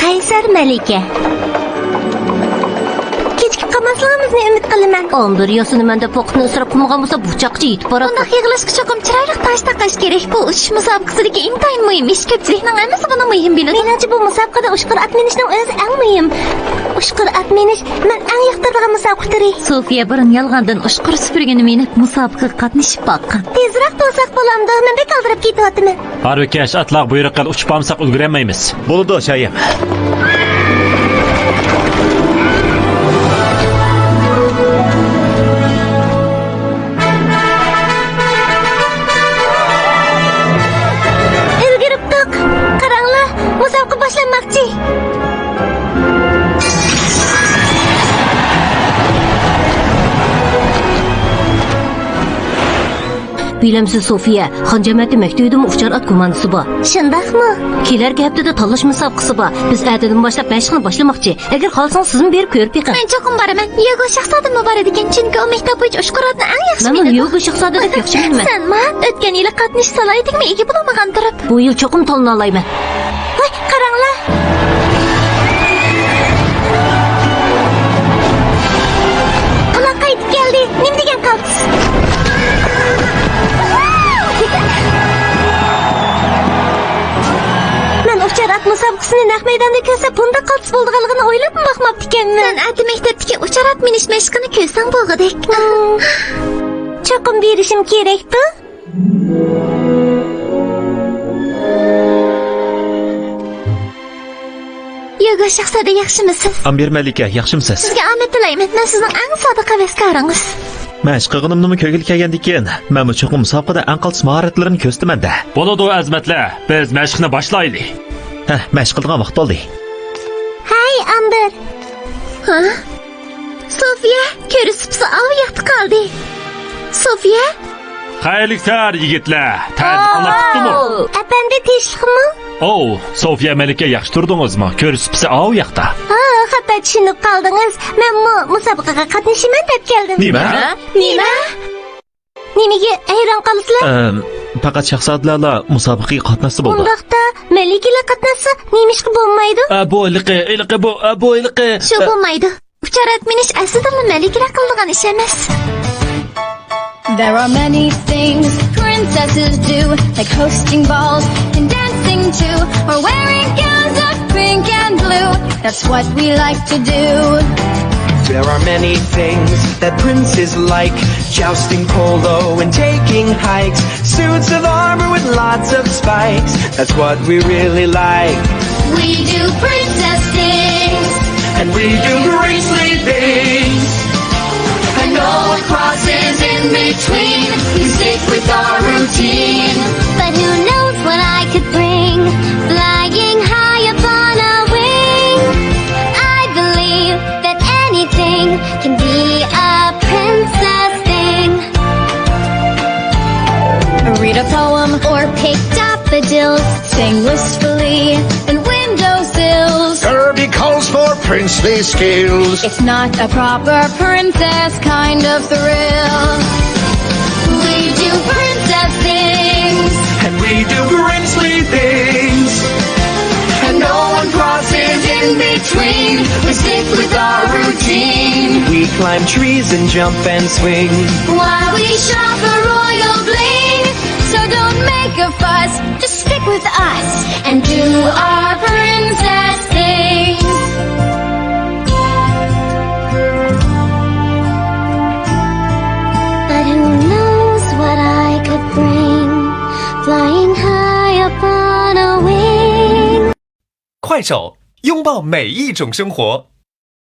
Qaysar Mələkə. Kechki qamasligimizni umid qilaman. 11 yoshini menda poqitni usrab qilmagan bo'lsa, buchoqchi yetib boradi. Bunda yig'ilishga cho'qim chiroyli tosh taqash kerak. Bu uchish musobaqasidagi intayin muhim ish. Ko'pchilikning hammasi buni muhim biladi. Menimcha bu musobaqada uchqur'at minishning o'zi eng muhim. Uchqur'at minish men eng yoqtirgan musobaqa turi. Sofiya burun yolg'ondan uchqur supurgini minib musobaqaga qatnashib boqqan. Tezroq bo'lsak bo'lamdi. Men bek oldirib ketyapman. Harbiy atloq buyruq qil, uchib olmasak ulgurmaymiz. Bo'ladi, shayim. Başlanmakçı. Bilemsiz Sofiya, Xancəməti məktəbində uçqur'at komandası var. Şundaqmı? Kelərki həftədə tanlaş müsabiqəsi var. Biz ərdədən başlap məşqini başlamakçı. Əgər qalsanız sizin berib görüp yiqin. Mən çoxum baraman. Yoga şahzadəm var ekan, çünki o məktəb bo'yicha uçqur'atni eng yaxshi biladi. Men yoga şahzadədək yaxshi bilmirəm. Sen man o'tgan yil qatnash salaydingmi? Ega bo'lmagan turib. Bu yil çoxum tanlana olayman. Voy, qaranglar. Ular qaytib keldi. Nim degan qaldingiz? Uçarat musobaqasini naq maydonda ko'rsam, bunda qaltis bo'lganligini o'ylab boqmabdi ekanman. Sen ati maktabdagi uçarat minish mashqini ko'rsang bo'lg'idek. Cho'qim berishim kerak-ku. Yoga shahzoda yaxshimisiz? Amir Mələkə, yaxshimisiz? Sizga omad tilayman. Men sizning eng sodiq havaskoringiz. Mashq qilganimni ko'ngil kelgandan keyin, men bu cho'qim musobaqada eng qaltis mahoratlarimni ko'rsataman-da. Bo'ladi, azmatlar. Biz mashqni boshlaylik. Mashq qilgan vaqt bo'ldi. Hay, Amber. Ha? Sofiya, ko'rsipsi av yoqdi qoldi. Sofiya? Xayrliklar yigitlar. Ta'riflar tutdimi? Apandi tinchlikmi? Sofiya Mələkə yaxshi turdingizmi? Ko'rsipsi av yoqda. Xato tushunib qoldingiz. Men musobaqaga qatnashaman deb keldim. Nima? Nimaga hayron qolasizlar? Faqat shahzodalar musobaqaga qatnashsa bo'ldi. Undaqda Mələkəlar qatnashsa, nimishqa bo'lmaydi? Bu iliqi. Shu bo'lmaydi. Uçarat minish aslida Mələkəlar qiladigan ish emas. There are many things princesses do, like hosting balls and dancing too, or wearing gowns of pink and blue. That's what we like to do. There are many things that princes like, jousting polo and taking hikes, suits of armor with lots of spikes. That's what we really like. We do princess things, and we do princely things, and no one crosses in between. We stick with our routine. But who knows what I could bring, flying high upon a wing. I believe that anything can be a princess thing. Read a poem Or pick daffodils, sing wistfully in windowsills. Derby calls for princely skills. It's not a proper princess kind of thrill. we do princess things. and we do princely things, And no one crosses in between. We stick with our routine. we climb trees and jump and swing. While we shop for royal bling. So don't make a fuss, just stick with us and do our princess things. But who knows what I could bring, flying high upon a wing. 快手，拥抱每一种生活。